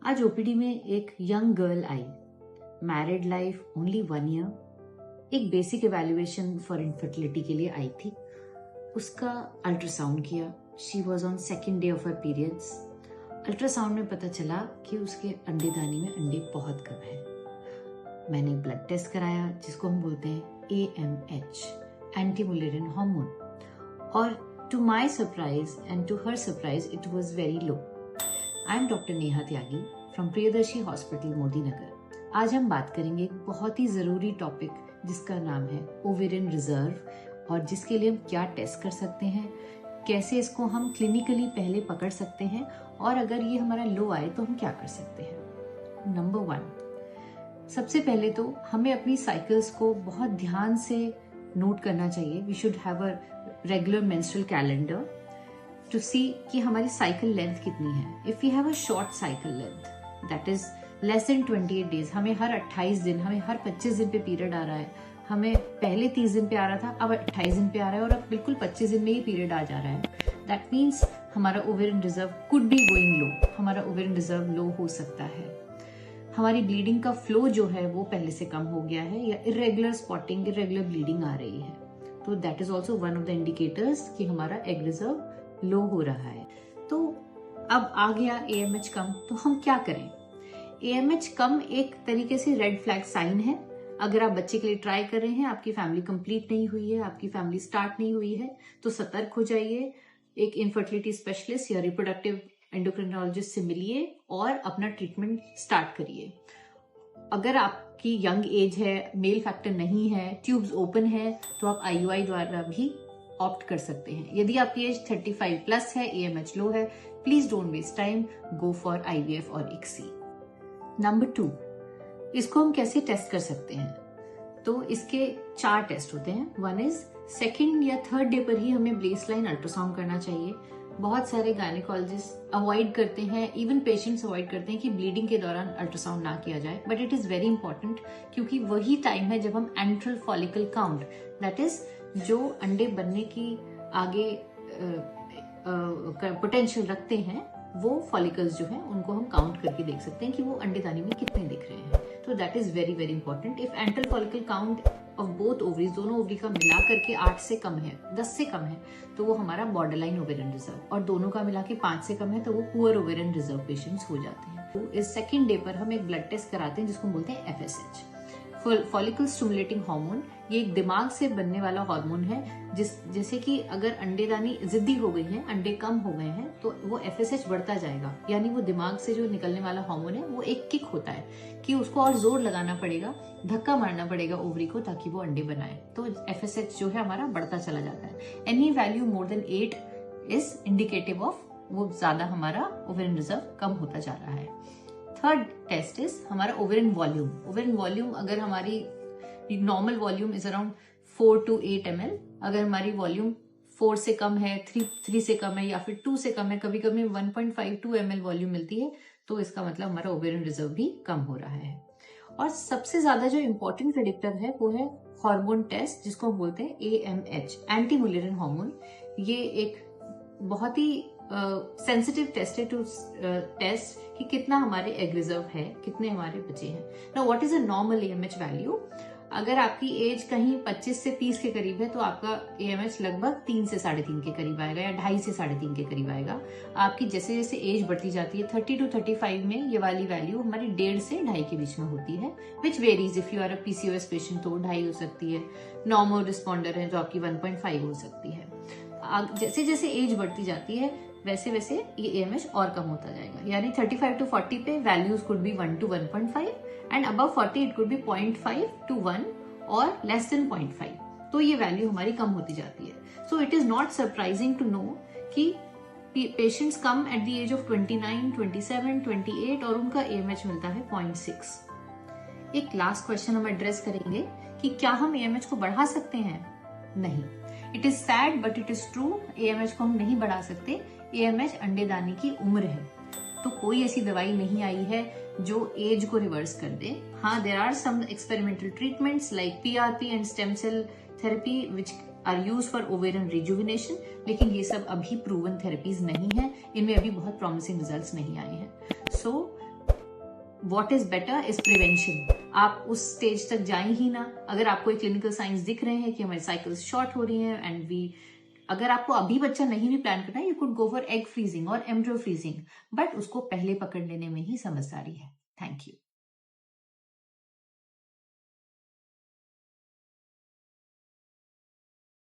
आज ओपीडी में एक young girl I, married life only 1 year, एक बेसिक इवैल्यूएशन फॉर इनफर्टिलिटी के लिए आई थी। उसका अल्ट्रासाउंड किया। She was on second day of her periods. Ultrasound में पता चला कि उसके अंडेदानी में अंडे बहुत कम है। मैंने ब्लड टेस्ट कराया जिसको हम बोलते हैं AMH, एंटी मुलेरियन हार्मोन, और to my surprise and to her surprise it was very low. I am doctor Neha Tyagi from Priyadarshi hospital Modi Nagar. आज हम बात करेंगे एक बहुत ही जरूरी टॉपिक जिसका नाम है ओवेरियन रिजर्व, और जिसके लिए हम क्या टेस्ट कर सकते हैं, कैसे इसको हम क्लिनिकली पहले पकड़ सकते हैं, और अगर ये हमारा लो आए तो हम क्या कर सकते हैं। नंबर 1, सबसे पहले तो हमें अपनी साइकिल्स को बहुत ध्यान से नोट करना चाहिए। We should have a regular menstrual calendar to see कि हमारी साइकिल लेंथ कितनी है। If you have a short cycle length that is less than 28 days, हमें हर 28 दिन, हमें हर 25 दिन पे पीरियड आ रहा है, हमें पहले 30 दिन पे आ रहा था, अब 28 दिन पे आ रहा है, और अब बिल्कुल 25 दिन में ही पीरियड आ जा रहा है, दैट मीन्स हमारा ovarian reserve could be going low. हमारा ओवेरियन रिजर्व लो हो सकता है। हमारी ब्लीडिंग का फ्लो जो है वो पहले से कम हो गया है, या इरेगुलर स्पॉटिंग, इरेगुलर ब्लीडिंग आ रही है, तो that is also one of the indicators कि हमारा एग रिजर्व लो हो रहा है। तो अब आ गया AMH कम, तो हम क्या करें। AMH कम एक तरीके से रेड फ्लैग साइन है। अगर आप बच्चे के लिए ट्राई कर रहे हैं, आपकी फैमिली कंप्लीट नहीं हुई है, आपकी फैमिली स्टार्ट नहीं हुई है, तो सतर्क हो जाइए। एक इनफर्टिलिटी स्पेशलिस्ट या रिप्रोडक्टिव एंडोक्रिनोलॉजिस्ट से मिलिए और अपना ट्रीटमेंट स्टार्ट करिए। अगर आपकी यंग एज है, मेल फैक्टर नहीं है, ट्यूब्स ओपन है, तो आप IUI द्वारा भी ऑप्ट कर सकते हैं। यदि आपकी एज 35 प्लस है, AMH लो है, please don't waste time, go for IVF और ICSI। नंबर 2, इसको हम कैसे टेस्ट कर सकते हैं। तो इसके 4 टेस्ट होते हैं। 1 इज सेकेंड या थर्ड डे पर ही हमें बेसलाइन अल्ट्रासाउंड करना चाहिए। बहुत सारे गायनेकोलॉजिस्ट अवॉइड करते हैं, इवन पेशेंट्स अवॉइड करते हैं कि ब्लीडिंग के दौरान अल्ट्रासाउंड ना किया जाए, but it is very important, क्योंकि वही टाइम है जब हम enteral follicle count, that is जो अंडे बनने की आगे पोटेंशियल रखते हैं, वो फॉलिकल्स जो हैं उनको हम काउंट करके देख सकते हैं कि वो अंडेदानी में कितने दिख रहे हैं। तो that is very very important. If enteral follicle count of both ovaries, दोनों ओवरी का मिला करके 8 से कम है, 10 से कम है, तो वो हमारा बॉर्डरलाइन ओवेरियन रिजर्व, और दोनों का मिला के 5 से कम है तो वो पुअर ओवेरियन रिजर्व पेशेंट्स हो जाते हैं। तो इस सेकेंड डे पर हम एक ब्लड टेस्ट कराते हैं जिसको बोलते हैं FSH, फॉलिकल स्टिमुलेटिंग हार्मोन। ये एक दिमाग से बनने वाला हार्मोन है, जैसे कि अगर अंडेदानी जिद्दी हो गई है, अंडे कम हो गए हैं, तो वो FSH बढ़ता जाएगा। यानी वो दिमाग से जो निकलने वाला हार्मोन है वो एक किक होता है कि उसको और जोर लगाना पड़ेगा, धक्का मारना पड़ेगा ओवरी को, ताकि वो अंडे बनाए। तो FSH जो है हमारा बढ़ता चला जाता है। Any value more than 8 is indicative of वो ज्यादा हमारा ओवेरियन रिजर्व कम होता जा रहा है। थर्ड टेस्ट इज हमारा ओवेरियन वॉल्यूम। ओवेरियन वॉल्यूम, अगर हमारी normal volume is around 4 to 8 ml, अगर हमारी वॉल्यूम 4 से कम है, 3 से कम है, या फिर 2 से कम है, कभी कभी 1.52 ml वॉल्यूम मिलती है, तो इसका मतलब हमारा ओवेरियन रिजर्व भी कम हो रहा है। और सबसे ज्यादा जो इम्पोर्टेंट प्रेडिक्टर है वो है हार्मोन टेस्ट, जिसको हम बोलते हैं AMH, एंटी मुलेरियन हार्मोन। ये एक बहुत ही सेंसिटिव टेस्ट है टू टेस्ट कि कितना हमारे एग रिजर्व है, कितने हमारे बचे हैं। Now what is a normal AMH value. अगर आपकी एज कहीं 25 से 30 के करीब है, तो आपका AMH लगभग 3 से 3.5 के करीब आएगा, या 2.5 से 3.5 के करीब आएगा। आपकी जैसे जैसे एज बढ़ती जाती है, 30 to 35 में ये वाली वैल्यू हमारी 1.5 से 2.5 के बीच में होती है, which varies. If you are a PCOS patient तो 2.5 हो सकती है, नॉर्मल रिस्पॉन्डर है तो आपकी 1.5 हो सकती है। जैसे जैसे एज बढ़ती जाती है वैसे वैसे ये AMH और कम होता जाएगा। यानी 35 to 40 पे values could be 1 to 1.5, and above 40 it could be 0.5 to 1 और लेस देन 0.5। तो ये वैल्यू हमारी कम होती जाती है। So it is not surprising to know कि patients come at the age of 29, 27, 28, और उनका AMH मिलता है 0.6। एक लास्ट क्वेश्चन हम एड्रेस करेंगे कि क्या हम AMH को बढ़ा सकते हैं। नहीं, it is sad but it is true, AMH को हम नहीं बढ़ा सकते। AMH अंडेदानी की उम्र है, तो कोई ऐसी दवाई नहीं आई है जो एज को रिवर्स कर दे। हाँ, there are some experimental treatments like PRP and stem cell therapy which are use for ovarian rejuvenation, लेकिन ये सब अभी प्रूवन थेरेपीज नहीं है, इनमें अभी बहुत प्रॉमिसिंग रिजल्ट्स नहीं आए हैं। So what is better is prevention. आप उस स्टेज तक जाए ही ना। अगर आपको एक क्लिनिकल साइंस दिख रहे हैं कि हमारी साइकिल्स शॉर्ट हो रही हैं एंड अगर आपको अभी बच्चा नहीं भी प्लान करना है, you could go for egg freezing और एम्ब्रियो फ्रीजिंग, बट उसको पहले पकड़ लेने में ही समझदारी है। Thank you.